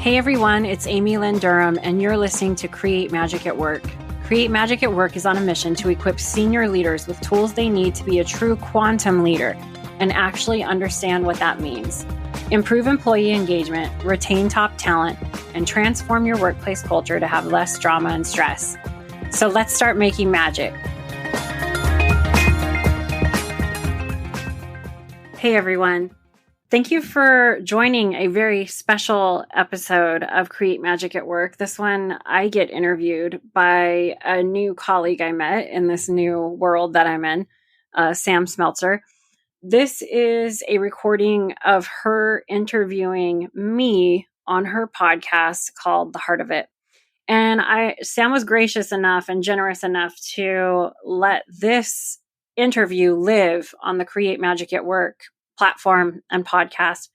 Hey everyone, it's Amy Lynn Durham, and you're listening to Create Magic at Work. Create Magic at Work is on a mission to equip senior leaders with tools they need to be a true quantum leader and actually understand what that means. Improve employee engagement, retain top talent, and transform your workplace culture to have less drama and stress. So let's start making magic. Hey everyone. Thank you for joining a very special episode of Create Magic at Work. This one, I get interviewed by a new colleague I met in this new world that I'm in, Samm Smeltzer. This is a recording of her interviewing me on her podcast called HRart of It. And Samm was gracious enough and generous enough to let this interview live on the Create Magic at Work platform and podcast.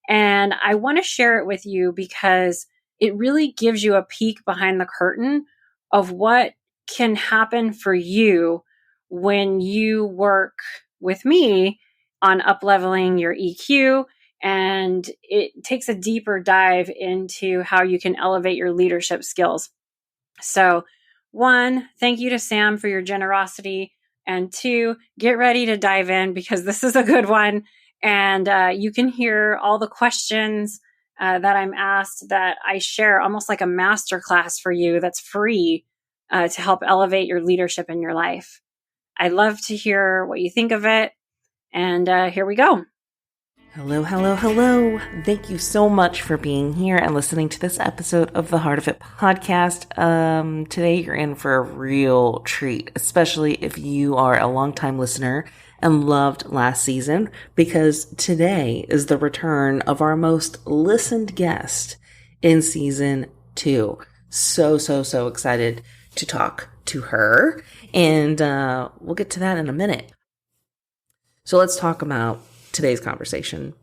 And I want to share it with you because it really gives you a peek behind the curtain of what can happen for you when you work with me on up-leveling your EQ. And it takes a deeper dive into how you can elevate your leadership skills. So 1, thank you to Samm for your generosity. And 2, get ready to dive in because this is a good one. And you can hear all the questions that I'm asked that I share almost like a masterclass for you that's free to help elevate your leadership in your life. I'd love to hear what you think of it. And here we go. Hello, hello, hello. Thank you so much for being here and listening to this episode of the HRart of It podcast. Today you're in for a real treat, especially if you are a longtime listener and loved last season, because today is the return of our most listened guest in season 2. So excited to talk to her, and we'll get to that in a minute. So let's talk about today's conversation.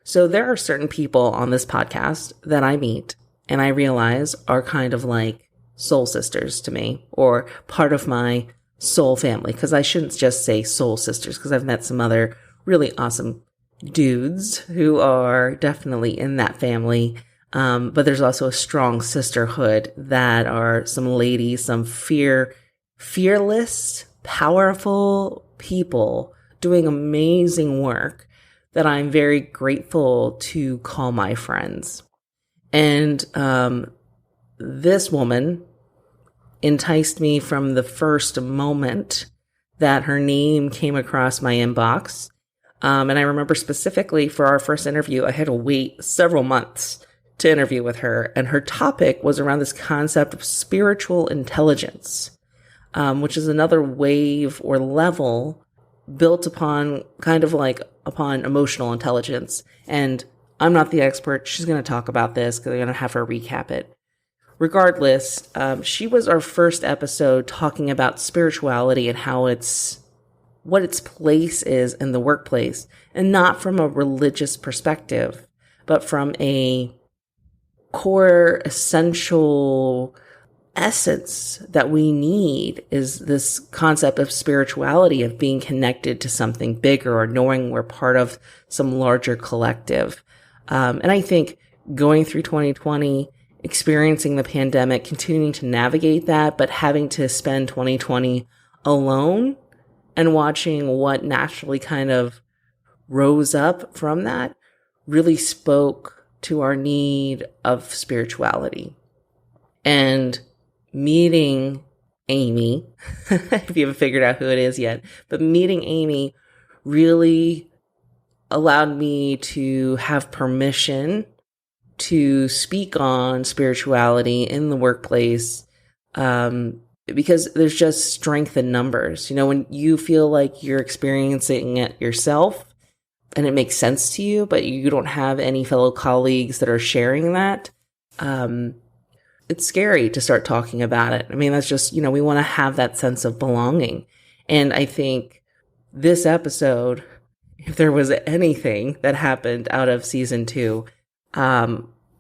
So there are certain people on this podcast that I meet and I realize are kind of like soul sisters to me, or part of my soul family, because I shouldn't just say soul sisters, because I've met some other really awesome dudes who are definitely in that family. But there's also a strong sisterhood that are some ladies, some fearless, powerful people doing amazing work that I'm very grateful to call my friends. And this woman enticed me from the first moment that her name came across my inbox. And I remember specifically for our first interview, I had to wait several months to interview with her. And her topic was around this concept of spiritual intelligence, which is another wave or level built upon kind of like upon emotional intelligence. And I'm not the expert. She's going to talk about this because I'm going to have her recap it. Regardless, she was our first episode talking about spirituality and how what its place is in the workplace, and not from a religious perspective, but from a core essential essence that we need is this concept of spirituality, of being connected to something bigger or knowing we're part of some larger collective. And I think going through 2020, experiencing the pandemic, continuing to navigate that, but having to spend 2020 alone and watching what naturally kind of rose up from that really spoke to our need of spirituality. And meeting Amy, if you haven't figured out who it is yet, but meeting Amy really allowed me to have permission to speak on spirituality in the workplace, because there's just strength in numbers. You know, when you feel like you're experiencing it yourself and it makes sense to you, but you don't have any fellow colleagues that are sharing that, it's scary to start talking about it. I mean, that's just, we want to have that sense of belonging. And I think this episode, if there was anything that happened out of season 2,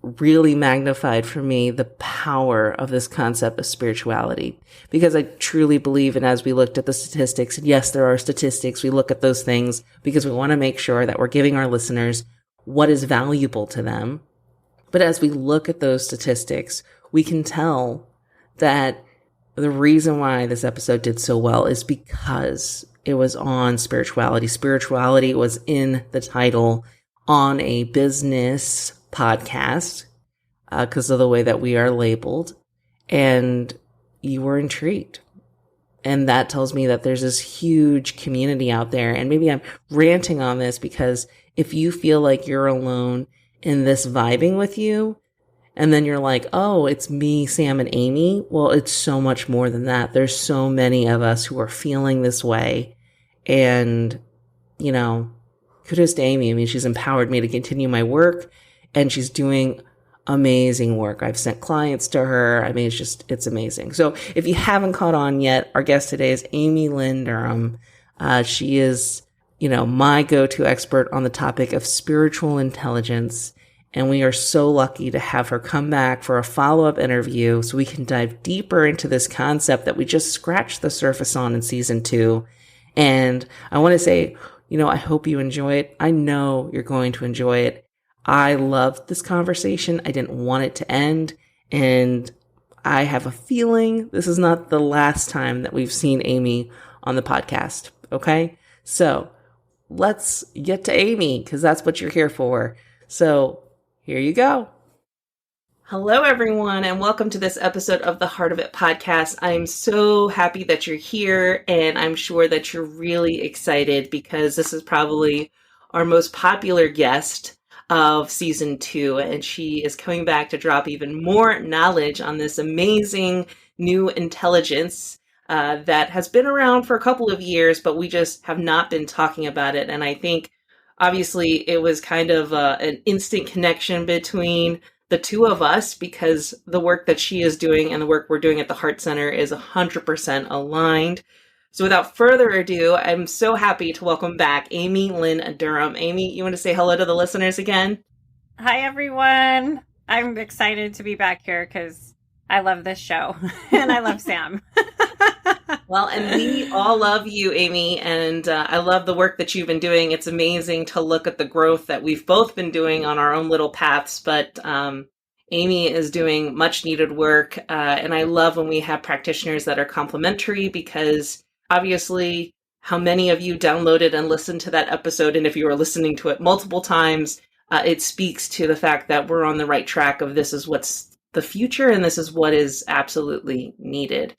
really magnified for me the power of this concept of spirituality, because I truly believe, and as we looked at the statistics, and yes, there are statistics, we look at those things because we want to make sure that we're giving our listeners what is valuable to them, But as we look at those statistics, we can tell that the reason why this episode did so well is because it was on spirituality. Spirituality was in the title on a business podcast because of the way that we are labeled. And you were intrigued. And that tells me that there's this huge community out there. And maybe I'm ranting on this because if you feel like you're alone in this vibing with you, and then you're like, oh, it's me, Sam, and Amy. Well, it's so much more than that. There's so many of us who are feeling this way. And, you know, kudos to Amy. I mean, she's empowered me to continue my work, and she's doing amazing work. I've sent clients to her. I mean, it's amazing. So if you haven't caught on yet, our guest today is Amy Lynn Durham. She is, my go-to expert on the topic of spiritual intelligence. And we are so lucky to have her come back for a follow-up interview so we can dive deeper into this concept that we just scratched the surface on in season 2. And I want to say, I hope you enjoy it. I know you're going to enjoy it. I loved this conversation. I didn't want it to end. And I have a feeling this is not the last time that we've seen Amy on the podcast. Okay? So let's get to Amy because that's what you're here for. So here you go. Hello, everyone, and welcome to this episode of the Heart of It podcast. I'm so happy that you're here, and I'm sure that you're really excited because this is probably our most popular guest of season 2, and she is coming back to drop even more knowledge on this amazing new intelligence that has been around for a couple of years, but we just have not been talking about it. And I think obviously it was kind of an instant connection between the two of us because the work that she is doing and the work we're doing at the Heart Center is 100% aligned. So without further ado, I'm so happy to welcome back Amy Lynn Durham. Amy, you want to say hello to the listeners again? Hi, everyone. I'm excited to be back here because I love this show and I love Sam. Well, and we all love you, Amy, and I love the work that you've been doing. It's amazing to look at the growth that we've both been doing on our own little paths, but Amy is doing much needed work, and I love when we have practitioners that are complementary because obviously how many of you downloaded and listened to that episode, and if you were listening to it multiple times, it speaks to the fact that we're on the right track of this is what's the future and this is what is absolutely needed.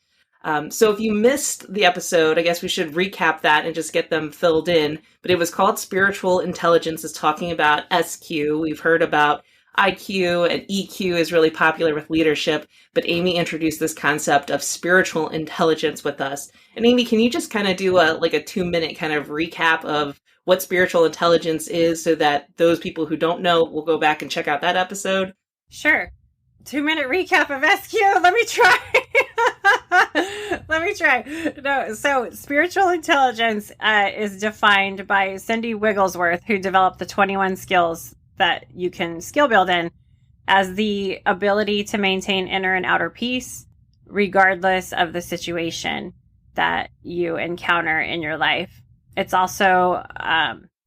So if you missed the episode, I guess we should recap that and just get them filled in. But it was called Spiritual Intelligence. It's talking about SQ. We've heard about IQ and EQ is really popular with leadership. But Amy introduced this concept of spiritual intelligence with us. And Amy, can you just kind of do a 2-minute kind of recap of what spiritual intelligence is so that those people who don't know will go back and check out that episode? Sure. 2-minute recap of SQ. Let me try. No, so spiritual intelligence is defined by Cindy Wigglesworth, who developed the 21 skills that you can skill build in, as the ability to maintain inner and outer peace, regardless of the situation that you encounter in your life. It's also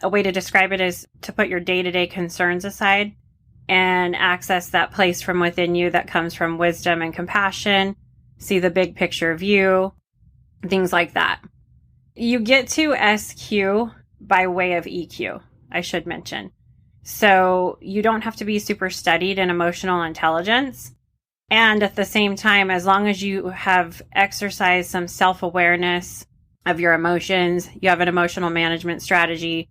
a way to describe it is to put your day-to-day concerns aside and access that place from within you that comes from wisdom and compassion, see the big picture view, things like that. You get to SQ by way of EQ, I should mention. So you don't have to be super studied in emotional intelligence. And at the same time, as long as you have exercised some self-awareness of your emotions, you have an emotional management strategy,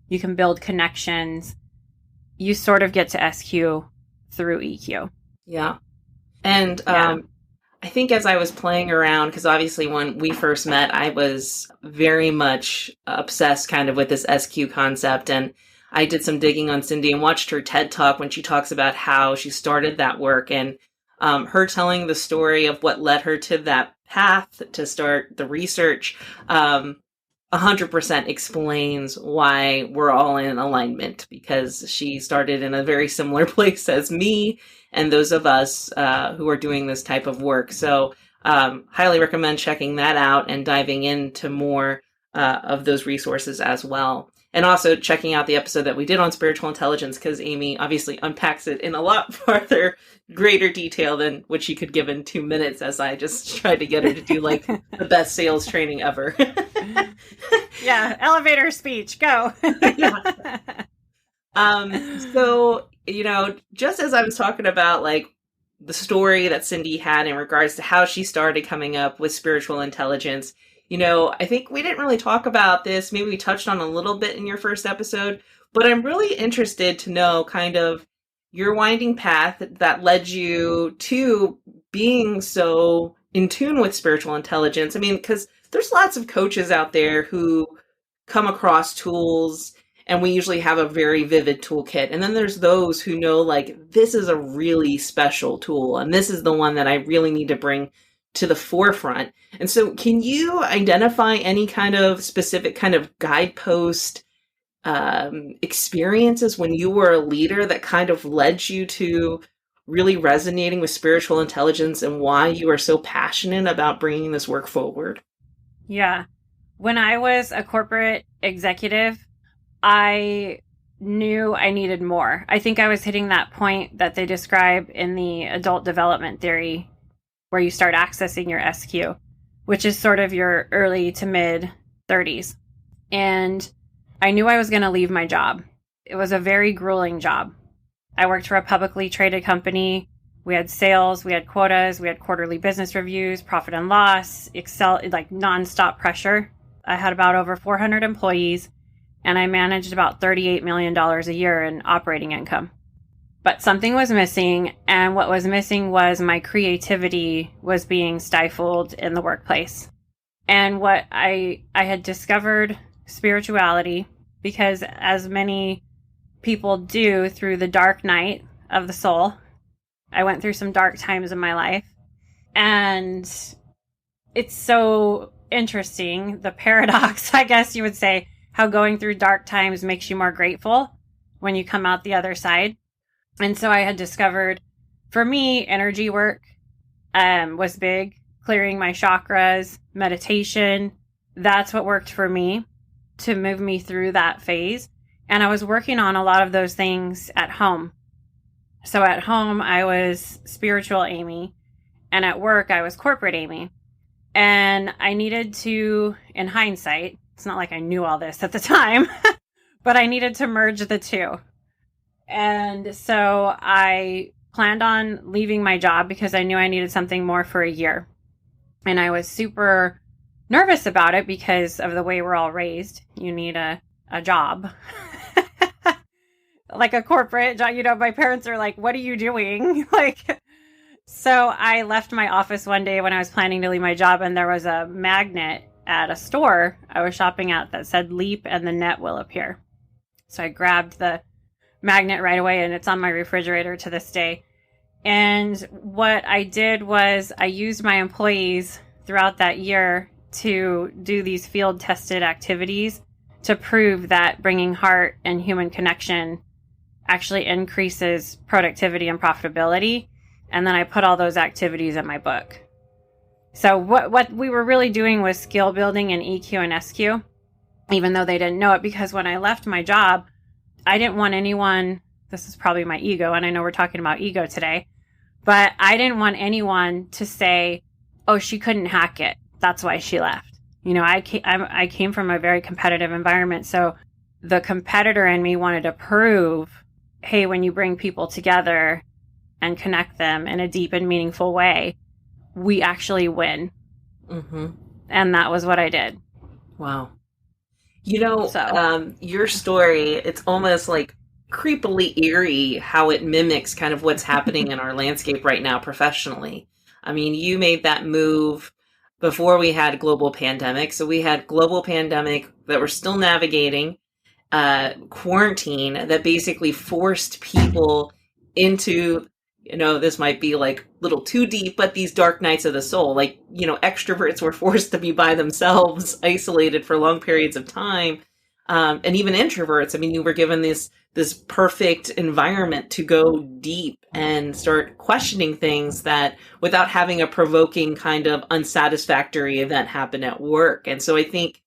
you can build connections, you sort of get to SQ through EQ. Yeah. And I think as I was playing around, because obviously when we first met, I was very much obsessed kind of with this SQ concept. And I did some digging on Cindy and watched her TED Talk when she talks about how she started that work and her telling the story of what led her to that path to start the research. 100% explains why we're all in alignment because she started in a very similar place as me and those of us who are doing this type of work. So highly recommend checking that out and diving into more of those resources as well. And also checking out the episode that we did on spiritual intelligence, because Amy obviously unpacks it in a lot farther, greater detail than what she could give in 2 minutes, as I just tried to get her to do like the best sales training ever. Yeah, elevator speech, go. Yeah. So, just as I was talking about like the story that Cindy had in regards to how she started coming up with spiritual intelligence, I think we didn't really talk about this. Maybe we touched on a little bit in your first episode, but I'm really interested to know kind of your winding path that led you to being so in tune with spiritual intelligence. I mean, because there's lots of coaches out there who come across tools, and we usually have a very vivid toolkit. And then there's those who know, like, this is a really special tool, and this is the one that I really need to bring to the forefront. And so can you identify any kind of specific kind of guidepost experiences when you were a leader that kind of led you to really resonating with spiritual intelligence and why you are so passionate about bringing this work forward? Yeah. When I was a corporate executive, I knew I needed more. I think I was hitting that point that they describe in the adult development theory, where you start accessing your SQ, which is sort of your early to mid 30s. And I knew I was going to leave my job. It was a very grueling job. I worked for a publicly traded company. We had sales, we had quotas, we had quarterly business reviews, profit and loss, Excel, like nonstop pressure. I had about over 400 employees, and I managed about $38 million a year in operating income. But something was missing, and what was missing was my creativity was being stifled in the workplace. And what I had discovered spirituality, because as many people do through the dark night of the soul, I went through some dark times in my life. And it's so interesting, the paradox, I guess you would say, how going through dark times makes you more grateful when you come out the other side. And so I had discovered, for me, energy work was big. Clearing my chakras, meditation, that's what worked for me to move me through that phase. And I was working on a lot of those things at home. So at home, I was spiritual Amy, and at work, I was corporate Amy. And I needed to, in hindsight, it's not like I knew all this at the time, but I needed to merge the two. And so I planned on leaving my job because I knew I needed something more for a year. And I was super nervous about it because of the way we're all raised. You need a job. Like a corporate job. My parents are like, what are you doing? So I left my office one day when I was planning to leave my job, and there was a magnet at a store I was shopping at that said leap and the net will appear. So I grabbed the magnet right away, and it's on my refrigerator to this day. And what I did was I used my employees throughout that year to do these field tested activities to prove that bringing heart and human connection actually increases productivity and profitability. And then I put all those activities in my book. So what we were really doing was skill building in EQ and SQ, even though they didn't know it, because when I left my job, I didn't want anyone, this is probably my ego, and I know we're talking about ego today, but I didn't want anyone to say, oh, she couldn't hack it, that's why she left. I came from a very competitive environment, so the competitor in me wanted to prove, hey, when you bring people together and connect them in a deep and meaningful way, we actually win. Mm-hmm. And that was what I did. Wow. Your story, it's almost like creepily eerie how it mimics kind of what's happening in our landscape right now professionally. I mean, you made that move before we had global pandemic. So we had global pandemic that we're still navigating, quarantine that basically forced people into, this might be like a little too deep, but these dark nights of the soul, like, extroverts were forced to be by themselves, isolated for long periods of time. And even introverts, I mean, you were given this perfect environment to go deep and start questioning things that without having a provoking kind of unsatisfactory event happen at work. And so I think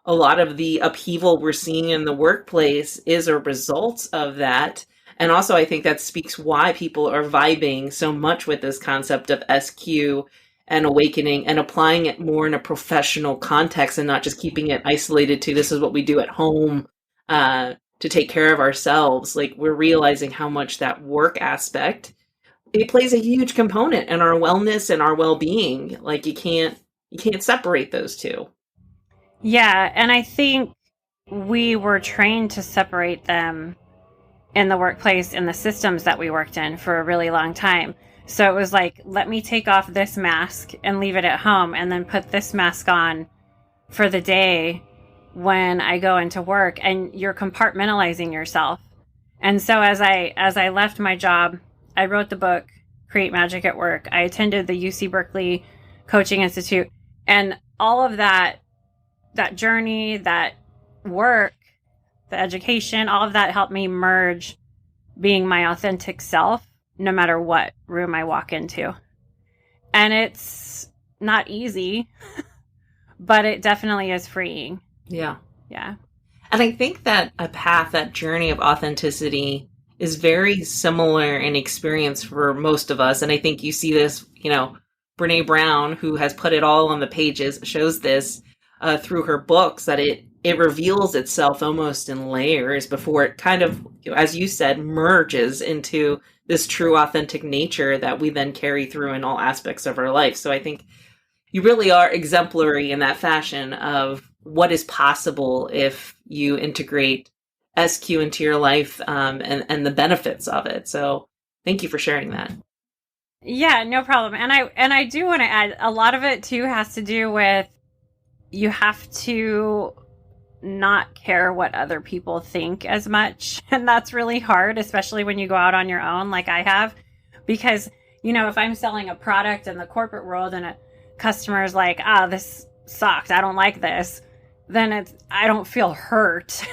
a lot of the upheaval we're seeing in the workplace is a result of that. And also, I think that speaks why people are vibing so much with this concept of SQ and awakening and applying it more in a professional context and not just keeping it isolated to this is what we do at home to take care of ourselves. Like, we're realizing how much that work aspect, it plays a huge component in our wellness and our well-being. Like, you can't separate those two. Yeah, and I think we were trained to separate them in the workplace, in the systems that we worked in for a really long time. So it was like, let me take off this mask and leave it at home and then put this mask on for the day when I go into work, and you're compartmentalizing yourself. And so as I left my job, I wrote the book Create Magic at Work. I attended the UC Berkeley Coaching Institute, and all of that journey, that work, the education, all of that helped me merge being my authentic self no matter what room I walk into. And it's not easy, but it definitely is freeing. Yeah. Yeah. And I think that a path, that journey of authenticity is very similar in experience for most of us. And I think you see this, Brene Brown, who has put it all on the pages, shows this through her books, that it reveals itself almost in layers before it kind of, as you said, merges into this true authentic nature that we then carry through in all aspects of our life. So I think you really are exemplary in that fashion of what is possible if you integrate SQ into your life, and the benefits of it. So thank you for sharing that. Yeah, no problem. And I do want to add, a lot of it too has to do with, you have to not care what other people think as much. And that's really hard, especially when you go out on your own like I have. Because, if I'm selling a product in the corporate world and a customer is like, this sucked, I don't like this, then I don't feel hurt.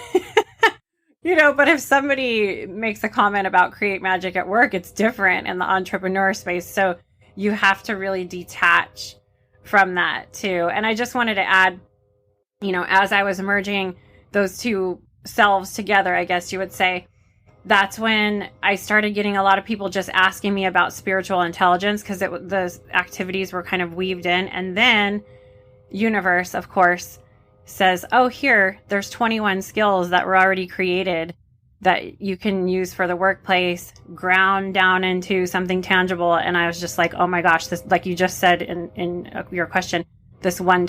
But if somebody makes a comment about Create Magic at Work, it's different in the entrepreneur space. So you have to really detach from that too. And I just wanted to add, as I was merging those two selves together, I guess you would say, that's when I started getting a lot of people just asking me about spiritual intelligence, because the activities were kind of weaved in. And then universe, of course, says, there's 21 skills that were already created that you can use for the workplace, ground down into something tangible. And I was just like, oh my gosh, this, like you just said in your question, this one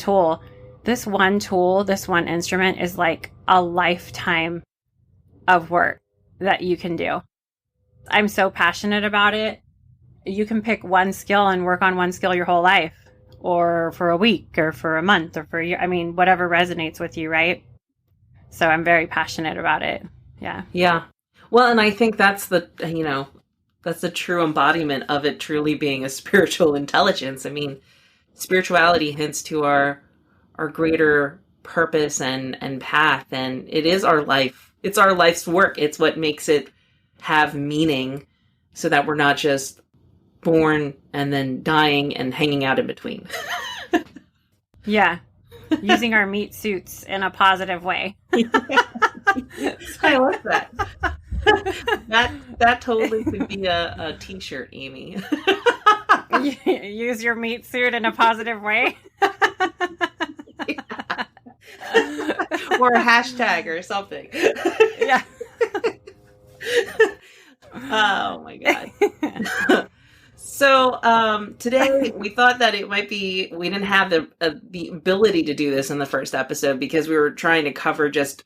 instrument is like a lifetime of work that you can do. I'm so passionate about it. You can pick one skill and work on one skill your whole life, or for a week, or for a month, or for a year. I mean, whatever resonates with you, right? So I'm very passionate about it. Yeah. Yeah. Well, and I think that's the true embodiment of it truly being a spiritual intelligence. I mean, spirituality hints to our greater purpose and path, and it is our life. It's our life's work. It's what makes it have meaning, so that we're not just born and then dying and hanging out in between. Yeah. Using our meat suits in a positive way. I love that. That totally could be a t-shirt, Amy. Use your meat suit in a positive way. Yeah. Or a hashtag or something. Yeah. Oh my God. So today we thought that it might be, we didn't have the ability to do this in the first episode because we were trying to cover just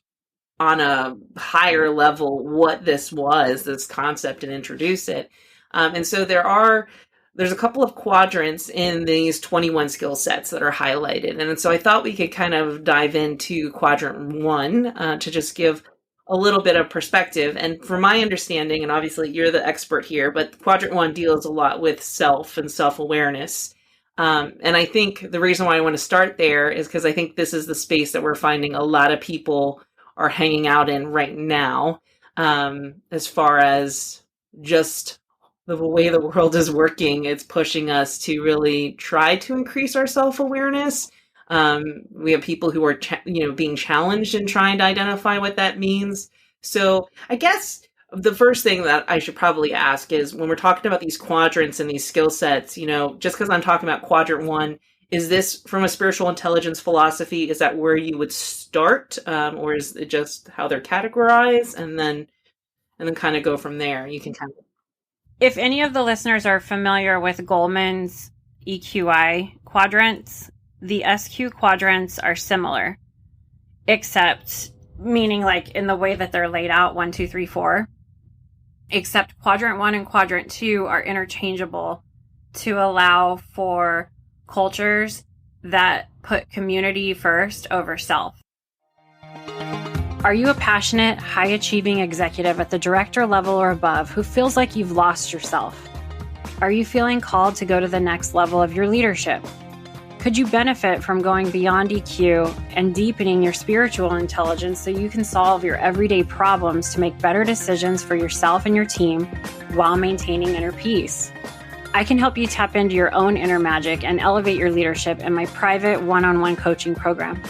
on a higher level what this was, this concept, and introduce it. And so there's a couple of quadrants in these 21 skill sets that are highlighted. And so I thought we could kind of dive into quadrant 1 to just give a little bit of perspective. And from my understanding, and obviously you're the expert here, but quadrant 1 deals a lot with self and self-awareness. And I think the reason why I want to start there is because I think this is the space that we're finding a lot of people are hanging out in right now, as far as just the way the world is working. It's pushing us to really try to increase our self-awareness. We have people who are, being challenged in trying to identify what that means. So I guess the first thing that I should probably ask is when we're talking about these quadrants and these skill sets, just because I'm talking about quadrant one, is this from a spiritual intelligence philosophy? Is that where you would start? Or is it just how they're categorized and then kind of go from there? You can kind of. If any of the listeners are familiar with Goleman's EQI quadrants, the SQ quadrants are similar, except meaning like in the way that they're laid out, 1, 2, 3, 4, except quadrant 1 and quadrant 2 are interchangeable to allow for cultures that put community first over self. Are you a passionate, high-achieving executive at the director level or above who feels like you've lost yourself? Are you feeling called to go to the next level of your leadership? Could you benefit from going beyond EQ and deepening your spiritual intelligence so you can solve your everyday problems to make better decisions for yourself and your team while maintaining inner peace? I can help you tap into your own inner magic and elevate your leadership in my private one-on-one coaching program.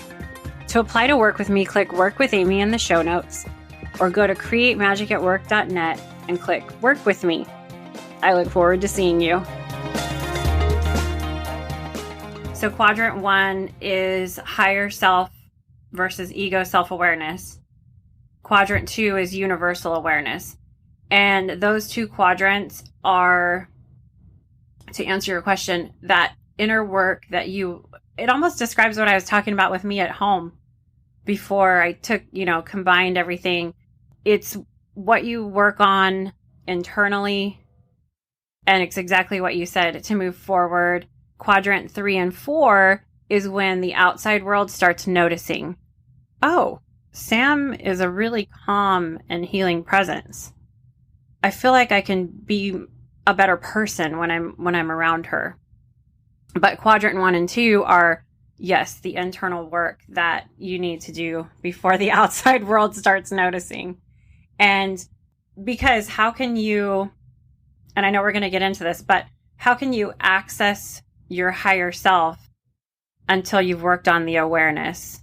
To apply to work with me, click Work with Amy in the show notes or go to createmagicatwork.net and click Work with Me. I look forward to seeing you. So quadrant 1 is higher self versus ego self-awareness. Quadrant 2 is universal awareness. And those two quadrants are, to answer your question, that inner work that it almost describes what I was talking about with me at home before I took, combined everything. It's what you work on internally, and it's exactly what you said to move forward. Quadrant 3 and 4 is when the outside world starts noticing, oh, Sam is a really calm and healing presence. I feel like I can be a better person when I'm around her. But quadrant 1 and 2 are, yes, the internal work that you need to do before the outside world starts noticing. And because how can you, and I know we're going to get into this, but how can you access your higher self until you've worked on the awareness,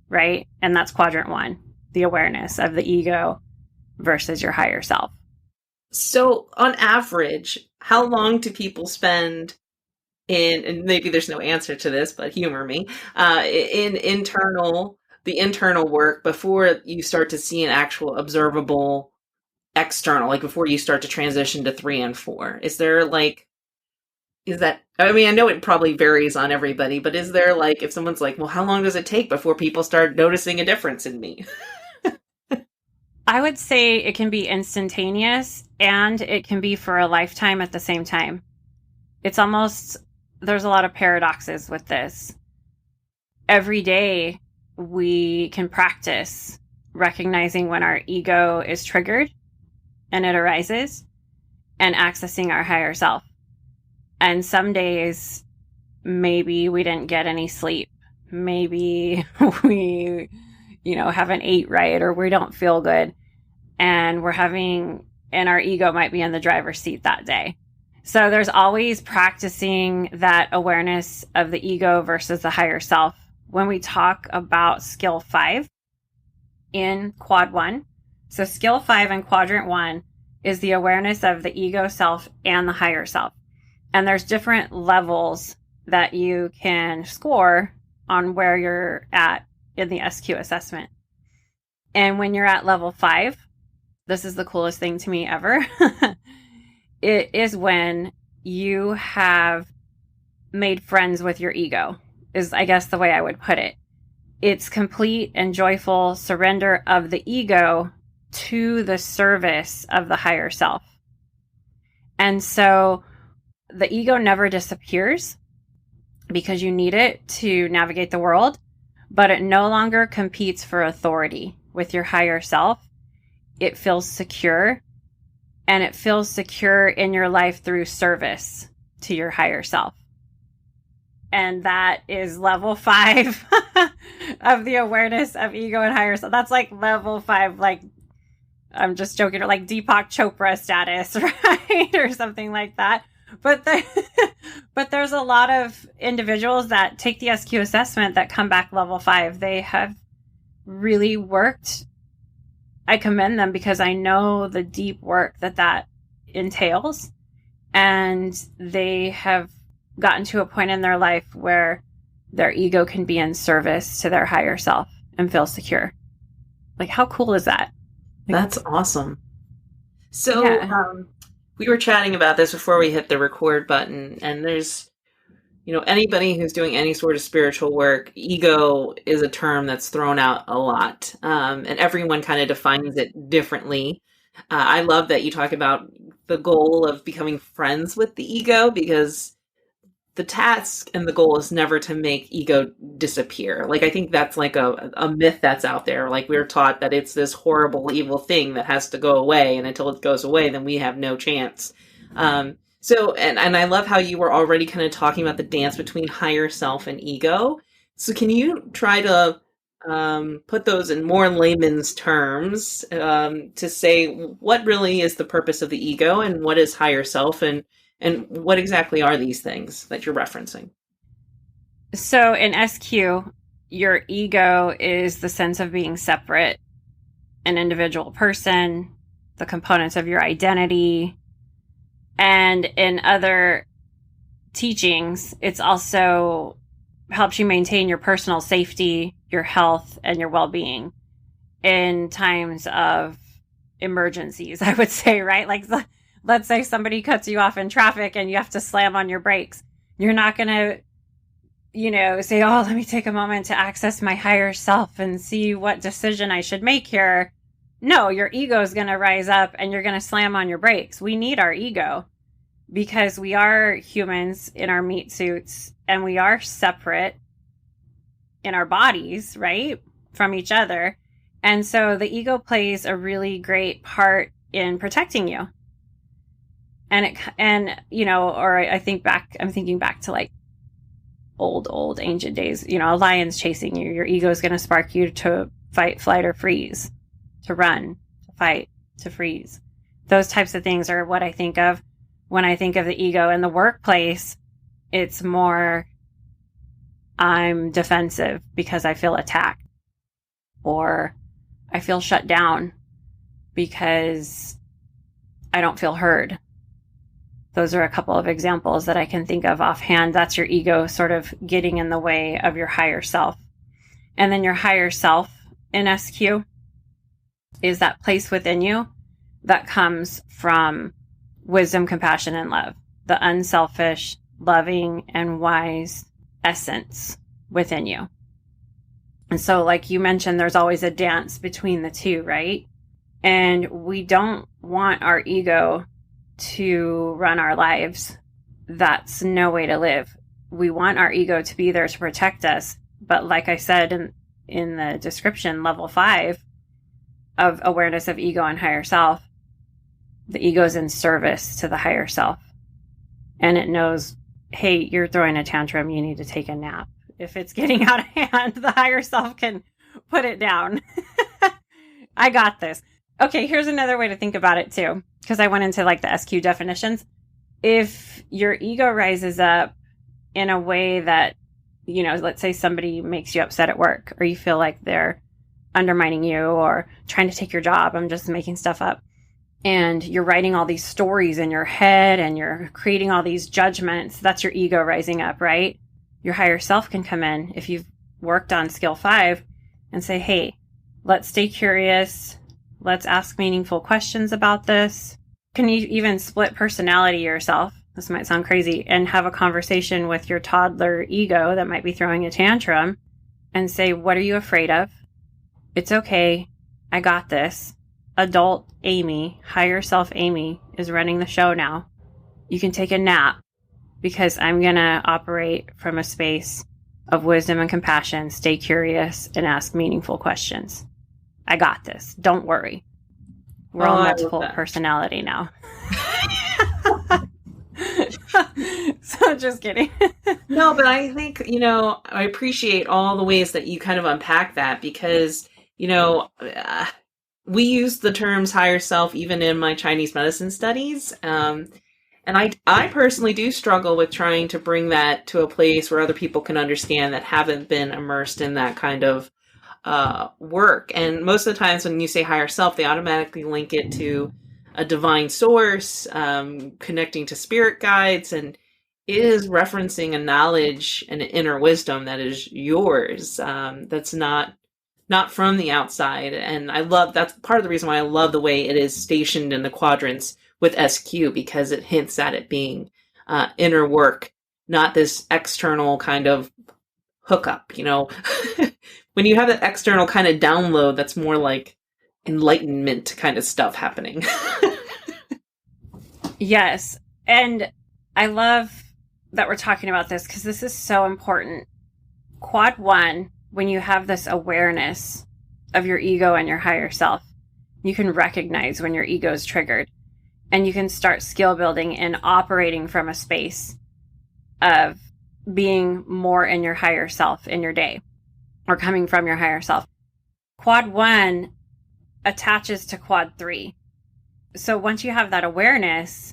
right? And that's quadrant 1, the awareness of the ego versus your higher self. So on average, how long do people spend and maybe there's no answer to this, but humor me, in the internal work before you start to see an actual observable external, like before you start to transition to 3 and 4? I know it probably varies on everybody, but is there if someone's like, well, how long does it take before people start noticing a difference in me? I would say it can be instantaneous and it can be for a lifetime at the same time. It's almost, there's a lot of paradoxes with this. Every day we can practice recognizing when our ego is triggered and it arises and accessing our higher self. And some days, maybe we didn't get any sleep. Maybe we, haven't ate right, or we don't feel good. And and our ego might be in the driver's seat that day. So there's always practicing that awareness of the ego versus the higher self. When we talk about skill 5 in quad 1, so skill 5 in quadrant 1 is the awareness of the ego self and the higher self. And there's different levels that you can score on where you're at in the SQ assessment. And when you're at level 5, this is the coolest thing to me ever. It is when you have made friends with your ego, is I guess the way I would put it. It's complete and joyful surrender of the ego to the service of the higher self. And so the ego never disappears because you need it to navigate the world, but it no longer competes for authority with your higher self. It feels secure, and it feels secure in your life through service to your higher self. And that is level 5 of the awareness of ego and higher self. That's like level 5, I'm just joking, like Deepak Chopra status, right? Or something like that. but but there's a lot of individuals that take the SQ assessment that come back level 5. They have really worked. I commend them because I know the deep work that entails, and they have gotten to a point in their life where their ego can be in service to their higher self and feel secure. Like, how cool is that? That's awesome. So, we were chatting about this before we hit the record button, and there's, anybody who's doing any sort of spiritual work, ego is a term that's thrown out a lot, and everyone kind of defines it differently. I love that you talk about the goal of becoming friends with the ego, because the task and the goal is never to make ego disappear. Like, I think that's like a myth that's out there. Like, we're taught that it's this horrible, evil thing that has to go away, and until it goes away, then we have no chance. And I love how you were already kind of talking about the dance between higher self and ego. So can you try to put those in more layman's terms, to say what really is the purpose of the ego and what is higher self, and what exactly are these things that you're referencing? So in SQ, your ego is the sense of being separate, an individual person, the components of your identity. And in other teachings, it's also helps you maintain your personal safety, your health, and your well-being in times of emergencies, I would say, right? Like, let's say somebody cuts you off in traffic and you have to slam on your brakes. You're not going to, say, oh, let me take a moment to access my higher self and see what decision I should make here. No, your ego is going to rise up and you're going to slam on your brakes. We need our ego because we are humans in our meat suits and we are separate in our bodies, right, from each other. And so the ego plays a really great part in protecting you. And I'm thinking back to like old ancient days, a lion's chasing you. Your ego is going to spark you to fight, flight, or freeze, to run, to fight, to freeze. Those types of things are what I think of when I think of the ego. In the workplace, it's more, I'm defensive because I feel attacked, or I feel shut down because I don't feel heard. Those are a couple of examples that I can think of offhand. That's your ego sort of getting in the way of your higher self. And then your higher self in SQ is that place within you that comes from wisdom, compassion, and love. The unselfish, loving, and wise essence within you. And so, like you mentioned, there's always a dance between the two, right? And we don't want our ego to run our lives. That's no way to live. We want our ego to be there to protect us. But like I said in the description, level 5 of awareness of ego and higher self, the ego is in service to the higher self. And it knows, hey, you're throwing a tantrum, you need to take a nap. If it's getting out of hand, the higher self can put it down. I got this. Okay, here's another way to think about it too, because I went into like the SQ definitions. If your ego rises up in a way that, let's say somebody makes you upset at work, or you feel like they're undermining you or trying to take your job, I'm just making stuff up, and you're writing all these stories in your head and you're creating all these judgments, that's your ego rising up, right? Your higher self can come in if you've worked on skill 5 and say, hey, let's stay curious. Let's ask meaningful questions about this. Can you even split personality yourself? This might sound crazy, and have a conversation with your toddler ego that might be throwing a tantrum and say, what are you afraid of? It's okay. I got this. Adult Amy, higher self Amy, is running the show now. You can take a nap because I'm going to operate from a space of wisdom and compassion, stay curious, and ask meaningful questions. I got this. Don't worry. We're all multiple personality now. So just kidding. No, but I think, I appreciate all the ways that you kind of unpack that, because, we use the terms higher self even in my Chinese medicine studies. And I personally do struggle with trying to bring that to a place where other people can understand that haven't been immersed in that kind of work. And most of the times when you say higher self, they automatically link it to a divine source, connecting to spirit guides, and it is referencing a knowledge and an inner wisdom that is yours. That's not from the outside. And that's part of the reason why I love the way it is stationed in the quadrants with SQ, because it hints at it being inner work, not this external kind of hookup, when you have that external kind of download, that's more like enlightenment kind of stuff happening. Yes. And I love that we're talking about this because this is so important. Quad 1, when you have this awareness of your ego and your higher self, you can recognize when your ego is triggered, and you can start skill building and operating from a space of being more in your higher self in your day, or coming from your higher self. Quad 1 attaches to quad 3. So once you have that awareness,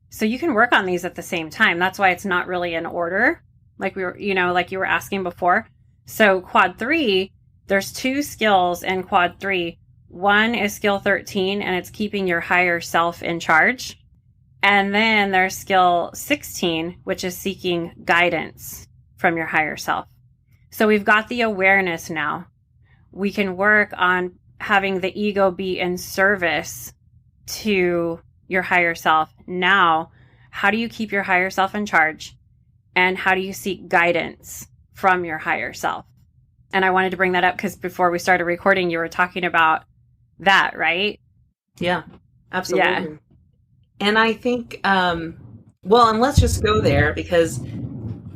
so you can work on these at the same time. That's why it's not really in order, like we were, like you were asking before. So quad 3, there's 2 skills in quad 3. One is skill 13, and it's keeping your higher self in charge. And then there's skill 16, which is seeking guidance from your higher self. So we've got the awareness now. We can work on having the ego be in service to your higher self. Now, how do you keep your higher self in charge? And how do you seek guidance from your higher self? And I wanted to bring that up because before we started recording, you were talking about that, right? Yeah, absolutely. Yeah. And I think, and let's just go there because...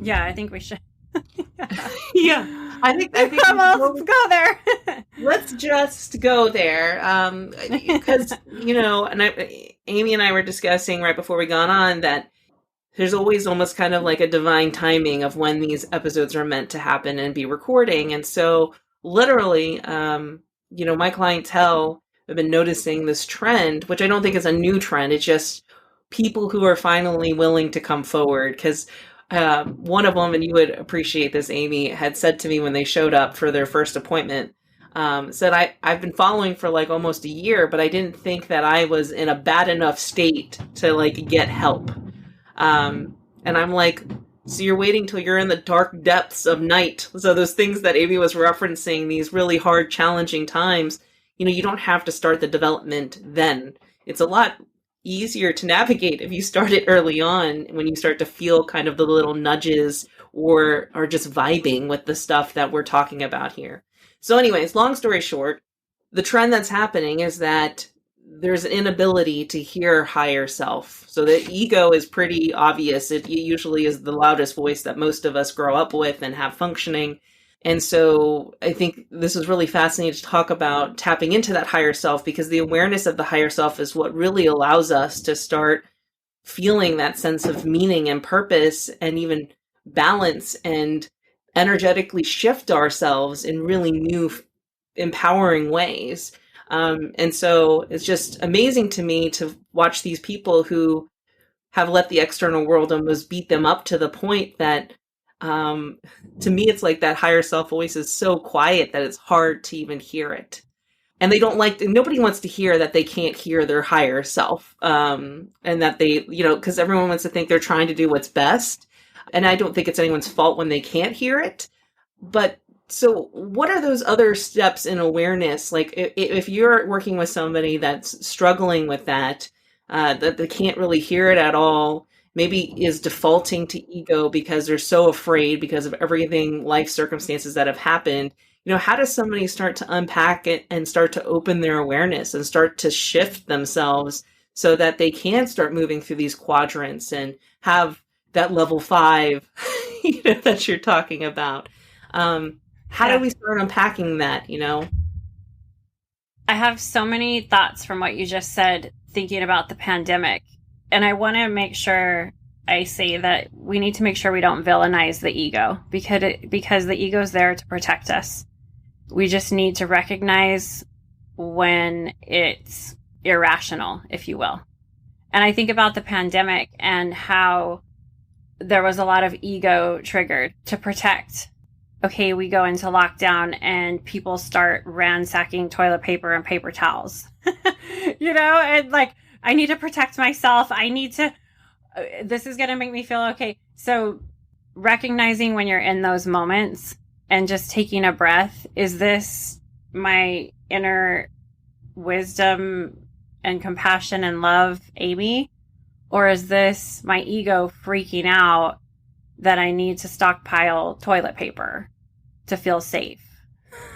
Yeah, I think we should. Yeah, I think let's go there. Let's just go there. Because, and Amy and I were discussing right before we got on that there's always almost kind of like a divine timing of when these episodes are meant to happen and be recording. And so literally, my clientele have been noticing this trend, which I don't think is a new trend. It's just people who are finally willing to come forward. Because one of them, and you would appreciate this, Amy, had said to me when they showed up for their first appointment, said, I've been following for like almost a year, but I didn't think that I was in a bad enough state to like get help. And I'm like, so you're waiting till you're in the dark depths of night. So those things that Amy was referencing, these really hard, challenging times, you don't have to start the development then. It's a lot easier to navigate if you start it early on, when you start to feel kind of the little nudges or just vibing with the stuff that we're talking about here. So anyways, long story short, the trend that's happening is that there's an inability to hear higher self. So the ego is pretty obvious. It usually is the loudest voice that most of us grow up with and have functioning. And so I think this is really fascinating to talk about tapping into that higher self, because the awareness of the higher self is what really allows us to start feeling that sense of meaning and purpose and even balance, and energetically shift ourselves in really new, empowering ways. And so it's just amazing to me to watch these people who have let the external world almost beat them up to the point that, to me, it's like that higher self voice is so quiet that it's hard to even hear it. And nobody wants to hear that they can't hear their higher self. And that they, because everyone wants to think they're trying to do what's best. And I don't think it's anyone's fault when they can't hear it. But so what are those other steps in awareness? Like if you're working with somebody that's struggling with that they can't really hear it at all, maybe is defaulting to ego because they're so afraid because of everything, life circumstances that have happened, how does somebody start to unpack it and start to open their awareness and start to shift themselves so that they can start moving through these quadrants and have that level 5 that you're talking about? How do we start unpacking that, I have so many thoughts from what you just said, thinking about the pandemic. And I want to make sure I say that we need to make sure we don't villainize the ego, because the ego is there to protect us. We just need to recognize when it's irrational, if you will. And I think about the pandemic and how there was a lot of ego triggered to protect. Okay, we go into lockdown and people start ransacking toilet paper and paper towels. And like, I need to protect myself. This is going to make me feel okay. So recognizing when you're in those moments and just taking a breath, is this my inner wisdom and compassion and love, Amy? Or is this my ego freaking out that I need to stockpile toilet paper to feel safe?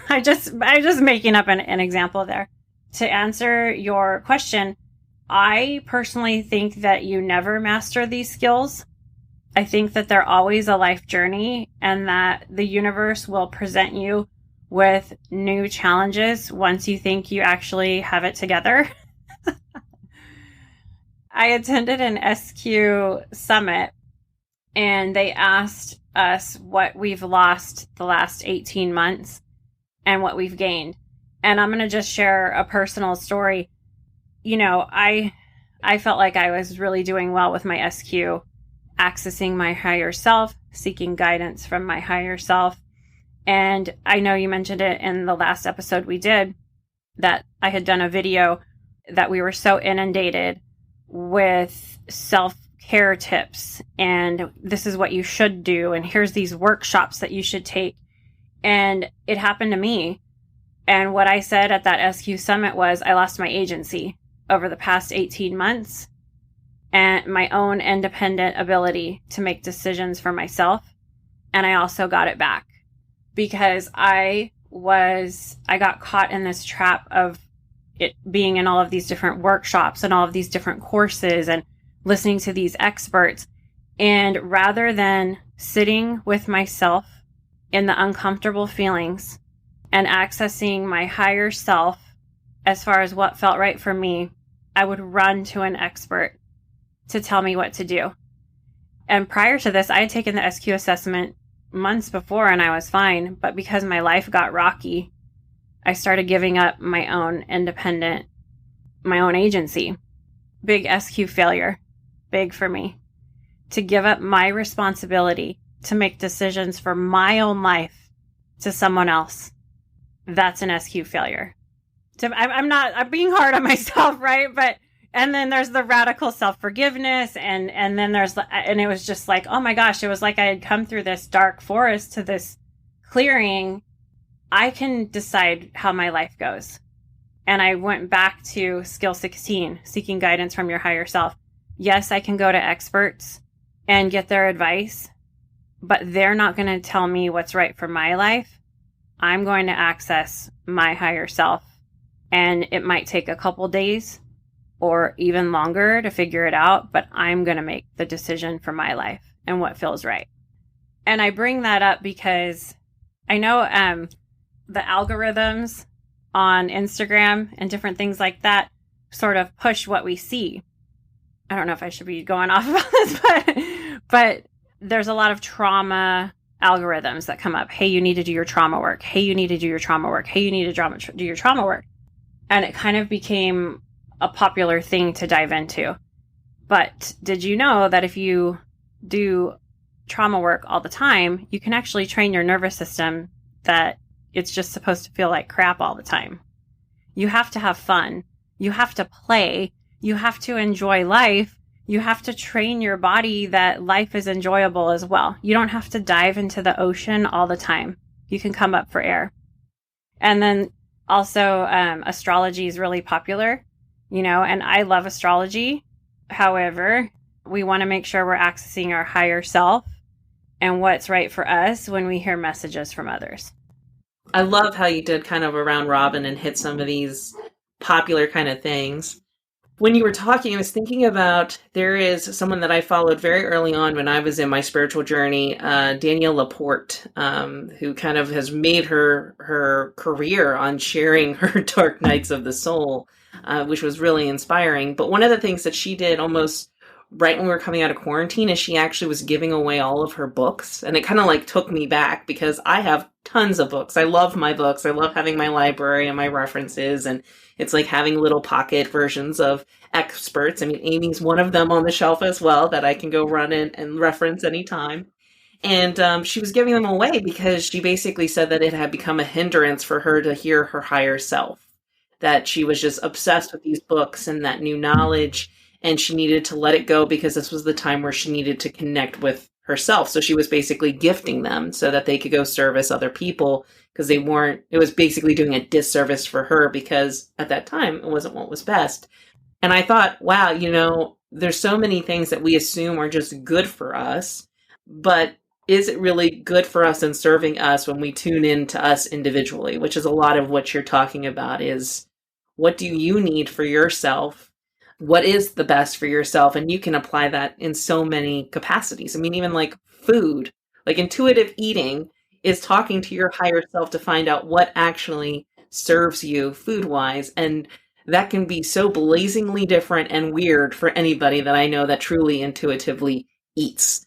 I'm just making up an example there. To answer your question, I personally think that you never master these skills. I think that they're always a life journey, and that the universe will present you with new challenges once you think you actually have it together. I attended an SQ summit, and they asked us what we've lost the last 18 months and what we've gained. And I'm going to just share a personal story. I felt like I was really doing well with my SQ, accessing my higher self, seeking guidance from my higher self. And I know you mentioned it in the last episode we did, that I had done a video that we were so inundated with self-care tips, and this is what you should do, and here's these workshops that you should take. And it happened to me. And what I said at that SQ summit was, I lost my agency over the past 18 months and my own independent ability to make decisions for myself. And I also got it back because I got caught in this trap of it being in all of these different workshops and all of these different courses and listening to these experts. And rather than sitting with myself in the uncomfortable feelings and accessing my higher self as far as what felt right for me, I would run to an expert to tell me what to do. And prior to this, I had taken the SQ assessment months before and I was fine. But because my life got rocky, I started giving up my own agency. Big SQ failure. Big for me. To give up my responsibility to make decisions for my own life to someone else. That's an SQ failure. I'm being hard on myself, right? And then there's the radical self-forgiveness, and then and it was just like, oh my gosh, it was like I had come through this dark forest to this clearing. I can decide how my life goes. And I went back to skill 16, seeking guidance from your higher self. Yes, I can go to experts and get their advice, but they're not going to tell me what's right for my life. I'm going to access my higher self. And it might take a couple days or even longer to figure it out, but I'm going to make the decision for my life and what feels right. And I bring that up because I know the algorithms on Instagram and different things like that sort of push what we see. I don't know if I should be going off about this, but there's a lot of trauma algorithms that come up. Hey, you need to do your trauma work. Hey, you need to do your trauma work. Hey, you need to do your trauma work. And it kind of became a popular thing to dive into. But did you know that if you do trauma work all the time, you can actually train your nervous system that it's just supposed to feel like crap all the time? You have to have fun. You have to play. You have to enjoy life. You have to train your body that life is enjoyable as well. You don't have to dive into the ocean all the time. You can come up for air. And then also, astrology is really popular, and I love astrology. However, we want to make sure we're accessing our higher self and what's right for us when we hear messages from others. I love how you did kind of a round robin and hit some of these popular kind of things. When you were talking, I was thinking about, there is someone that I followed very early on when I was in my spiritual journey, Danielle Laporte, who kind of has made her career on sharing her dark nights of the soul, which was really inspiring. But one of the things that she did almost right when we were coming out of quarantine is she actually was giving away all of her books. And it kind of like took me back because I have tons of books. I love my books. I love having my library and my references, and it's like having little pocket versions of experts. I mean, Amy's one of them on the shelf as well that I can go run in and reference anytime. And she was giving them away because she basically said that it had become a hindrance for her to hear her higher self, that she was just obsessed with these books and that new knowledge, and she needed to let it go because this was the time where she needed to connect with herself. So she was basically gifting them so that they could go service other people, because they weren't, it was basically doing a disservice for her because at that time it wasn't what was best. And I thought, wow, there's so many things that we assume are just good for us, but is it really good for us and serving us when we tune in to us individually, which is a lot of what you're talking about, is what do you need for yourself? What is the best for yourself? And you can apply that in so many capacities. I mean, even like food, like intuitive eating is talking to your higher self to find out what actually serves you food wise. And that can be so blazingly different and weird for anybody that I know that truly intuitively eats.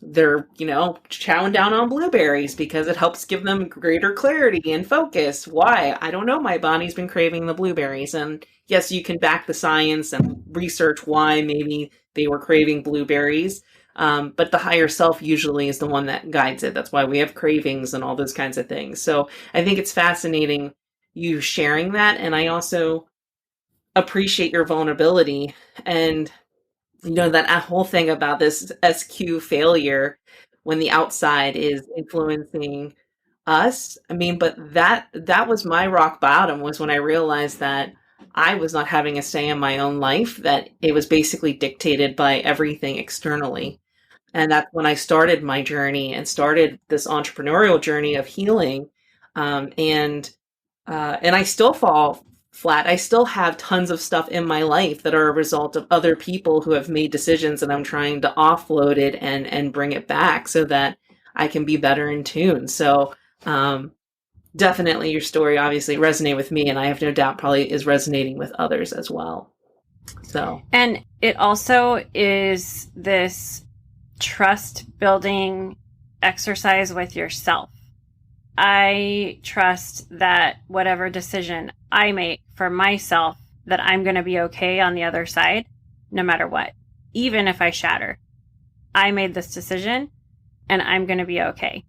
They're, chowing down on blueberries because it helps give them greater clarity and focus. Why? I don't know. My body's been craving the blueberries. And yes, you can back the science and research why maybe they were craving blueberries. But the higher self usually is the one that guides it. That's why we have cravings and all those kinds of things. So I think it's fascinating you sharing that. And I also appreciate your vulnerability and that whole thing about this SQ failure when the outside is influencing us. I mean, but that was my rock bottom, was when I realized that I was not having a say in my own life, that it was basically dictated by everything externally. And that's when I started my journey and started this entrepreneurial journey of healing. And I still fall flat. I still have tons of stuff in my life that are a result of other people who have made decisions, and I'm trying to offload it and bring it back so that I can be better in tune. So definitely your story obviously resonated with me, and I have no doubt probably is resonating with others as well. So, and it also is this trust building exercise with yourself. I trust that whatever decision I make for myself, that I'm going to be okay on the other side, no matter what. Even if I shatter, I made this decision and I'm going to be okay.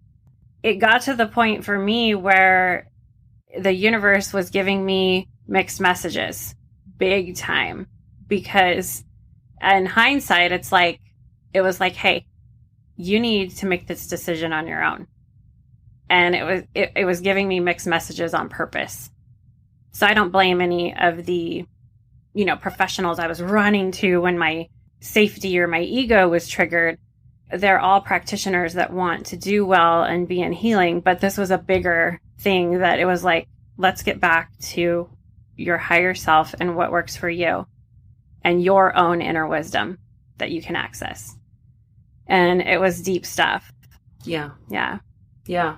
It got to the point for me where the universe was giving me mixed messages, big time, because in hindsight, it was like, hey, you need to make this decision on your own. And it was giving me mixed messages on purpose. So I don't blame any of the, professionals I was running to when my safety or my ego was triggered. They're all practitioners that want to do well and be in healing. But this was a bigger thing, that it was like, let's get back to your higher self and what works for you and your own inner wisdom that you can access. And it was deep stuff. Yeah. Yeah. Yeah.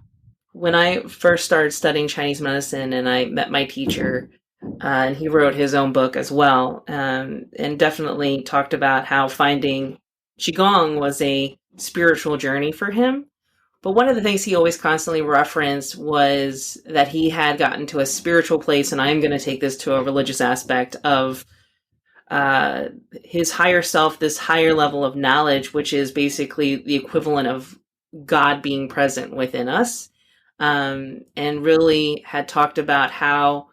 When I first started studying Chinese medicine and I met my teacher, and he wrote his own book as well, and definitely talked about how finding Qigong was a spiritual journey for him. But one of the things he always constantly referenced was that he had gotten to a spiritual place, and I'm going to take this to a religious aspect of his higher self, this higher level of knowledge, which is basically the equivalent of God being present within us. And really had talked about how,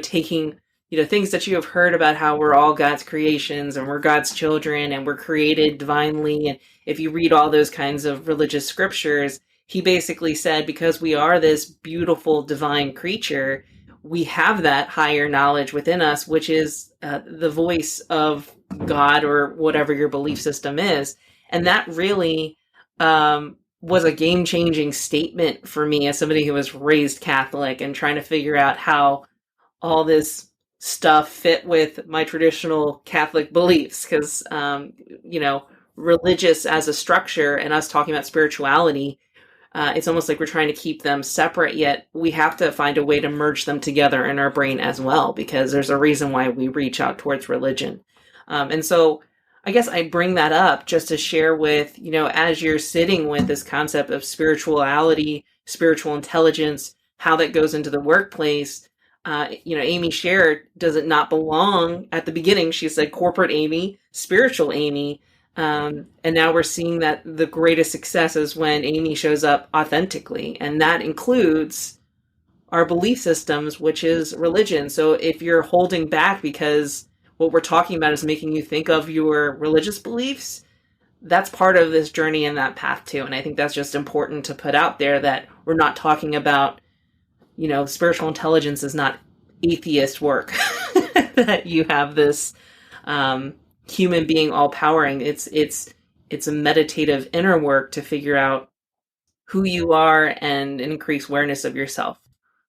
taking, things that you have heard about how we're all God's creations and we're God's children and we're created divinely. And if you read all those kinds of religious scriptures, he basically said, because we are this beautiful divine creature, we have that higher knowledge within us, which is the voice of God or whatever your belief system is. And that really was a game-changing statement for me as somebody who was raised Catholic and trying to figure out how all this stuff fit with my traditional Catholic beliefs. Because, religious as a structure and us talking about spirituality, it's almost like we're trying to keep them separate, yet we have to find a way to merge them together in our brain as well, because there's a reason why we reach out towards religion. And so I guess I bring that up just to share with, as you're sitting with this concept of spirituality, spiritual intelligence, how that goes into the workplace. Amy shared, does it not belong at the beginning? She said corporate Amy, spiritual Amy. And now we're seeing that the greatest success is when Amy shows up authentically. And that includes our belief systems, which is religion. So if you're holding back because what we're talking about is making you think of your religious beliefs, that's part of this journey and that path too. And I think that's just important to put out there, that we're not talking about, spiritual intelligence is not atheist work, that you have this human being all powering. It's a meditative inner work to figure out who you are and increase awareness of yourself.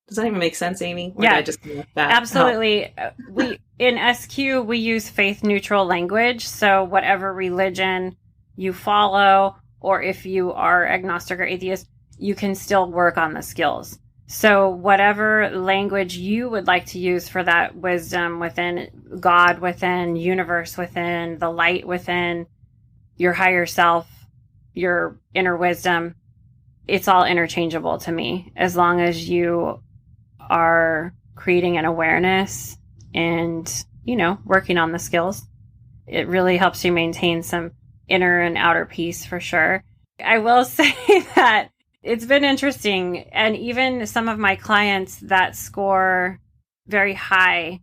Does that even make sense, Amy? Or yeah, did I just that absolutely. We in SQ we use faith neutral language. So whatever religion you follow, or if you are agnostic or atheist, you can still work on the skills. So whatever language you would like to use for that wisdom within God, within universe, within the light, within your higher self, your inner wisdom, it's all interchangeable to me, as long as you are creating an awareness and, working on the skills. It really helps you maintain some inner and outer peace for sure. I will say that it's been interesting. And even some of my clients that score very high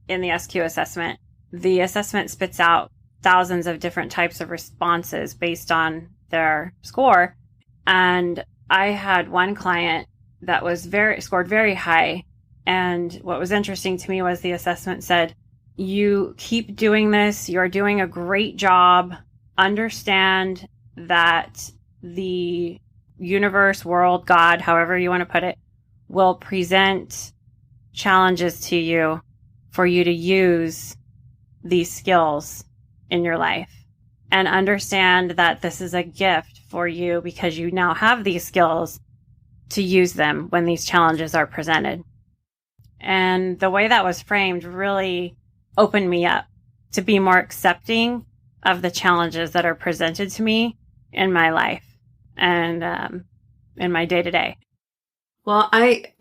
in the SQ assessment, the assessment spits out thousands of different types of responses based on their score. And I had one client that was scored very high. And what was interesting to me was the assessment said, you keep doing this. You're doing a great job. Understand that the universe, world, God, however you want to put it, will present challenges to you for you to use these skills in your life. And understand that this is a gift for you because you now have these skills to use them when these challenges are presented. And the way that was framed really opened me up to be more accepting of the challenges that are presented to me in my life and in my day-to-day. Well, I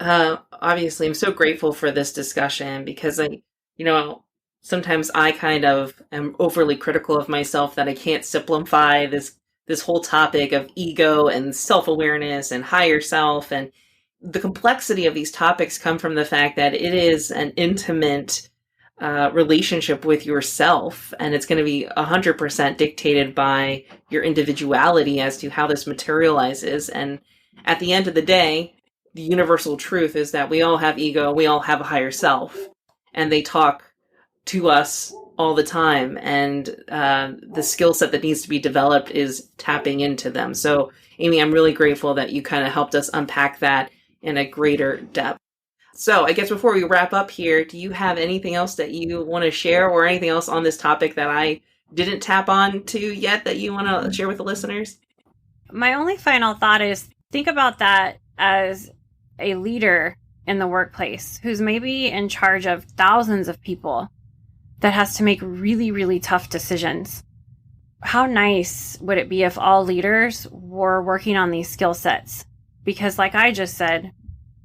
obviously am so grateful for this discussion, because sometimes I kind of am overly critical of myself that I can't simplify this whole topic of ego and self-awareness and higher self. And the complexity of these topics come from the fact that it is an intimate relationship with yourself, and it's going to be 100% dictated by your individuality as to how this materializes. And at the end of the day, the universal truth is that we all have ego, we all have a higher self, and they talk to us all the time. And the skill set that needs to be developed is tapping into them. So, Amy, I'm really grateful that you kind of helped us unpack that in a greater depth. So I guess before we wrap up here, do you have anything else that you want to share, or anything else on this topic that I didn't tap on to yet that you want to share with the listeners? My only final thought is, think about that as a leader in the workplace who's maybe in charge of thousands of people that has to make really, really tough decisions. How nice would it be if all leaders were working on these skill sets? Because like I just said,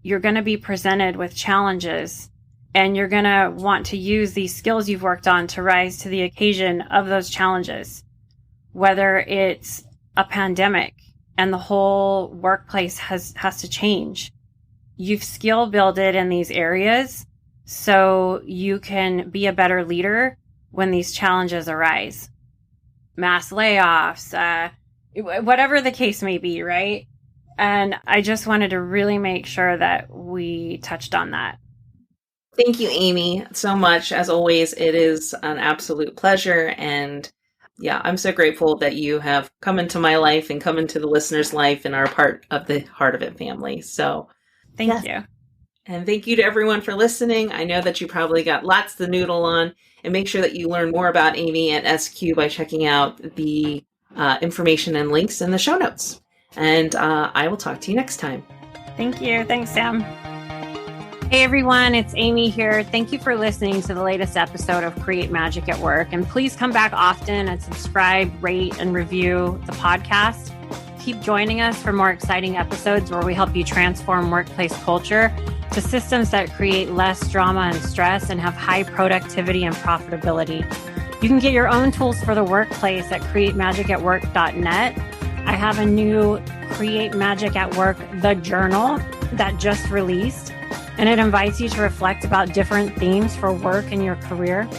you're going to be presented with challenges, and you're going to want to use these skills you've worked on to rise to the occasion of those challenges. Whether it's a pandemic and the whole workplace has to change, you've skill builded in these areas so you can be a better leader when these challenges arise. Mass layoffs, whatever the case may be, right? And I just wanted to really make sure that we touched on that. Thank you, Amy, so much. As always, it is an absolute pleasure. And yeah, I'm so grateful that you have come into my life and come into the listener's life and are part of the Heart of It family. So thank you. And thank you to everyone for listening. I know that you probably got lots to noodle on, and make sure that you learn more about Amy at SQ by checking out the information and links in the show notes. And I will talk to you next time. Thank you. Thanks, Sam. Hey everyone, it's Amy here. Thank you for listening to the latest episode of Create Magic at Work. And please come back often and subscribe, rate, and review the podcast. Keep joining us for more exciting episodes where we help you transform workplace culture to systems that create less drama and stress and have high productivity and profitability. You can get your own tools for the workplace at createmagicatwork.net. I have a new Create Magic at Work, the journal, that just released. And it invites you to reflect about different themes for work and your career.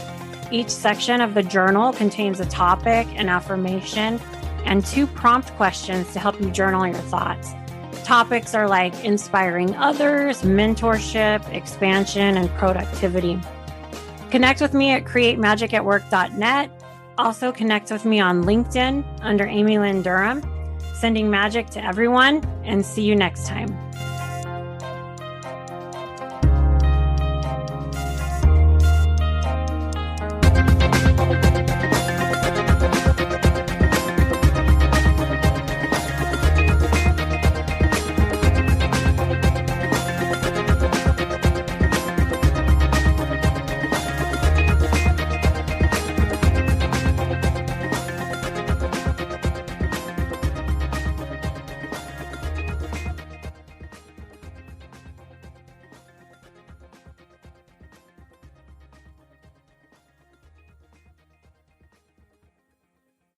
Each section of the journal contains a topic, an affirmation, and 2 prompt questions to help you journal your thoughts. Topics are like inspiring others, mentorship, expansion, and productivity. Connect with me at createmagicatwork.net. Also connect with me on LinkedIn under Amy Lynn Durham. Sending magic to everyone, and see you next time.